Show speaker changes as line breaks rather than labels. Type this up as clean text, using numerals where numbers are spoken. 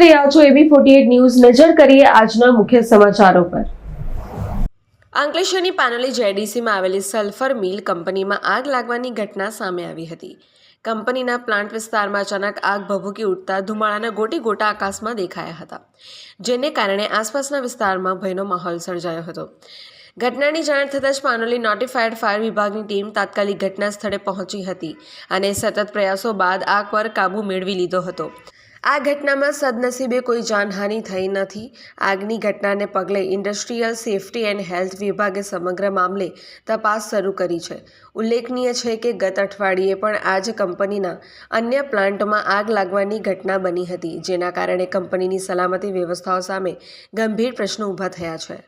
રહ્યા છો AB48 news. નજર કરીએ આજના મુખ્ય સમાચારો પર।
અંકલેશ્વરની પાનોલી જેડીસીમાં આવેલી સલ્ફર મિલ કંપનીમાં આગ લાગવાની ઘટના સામે આવી હતી। કંપનીના પ્લાન્ટ વિસ્તારમાં અચાનક આગ ભભૂકી ઉઠતા ધુમાડાના ગોટા આકાશમાં દેખાયા હતા, જેને કારણે આસપાસના વિસ્તારમાં ભયનો માહોલ સર્જાયો હતો। ઘટનાની જાણ થતાં જ પાનોલી નોટિફાઈડ ફાયર વિભાગની ટીમ તાત્કાલિક ઘટના સ્થળે પહોંચી હતી અને સતત પ્રયાસો બાદ આગ પર કાબૂ મેળવી લીધો હતો। આ ઘટનામાં સદનસીબે કોઈ જાનહાનિ થઈ નથી। આગની ઘટનાને પગલે ઇન્ડસ્ટ્રીયલ સેફ્ટી એન્ડ હેલ્થ વિભાગે સમગ્ર મામલે તપાસ શરૂ કરી છે। ઉલ્લેખનીય છે કે ગત અઠવાડિયે પણ આ જ કંપનીના અન્ય પ્લાન્ટમાં આગ લાગવાની ઘટના બની હતી, જેના કારણે કંપનીની સલામતી વ્યવસ્થાઓ સામે ગંભીર પ્રશ્નો ઊભા થયા છે।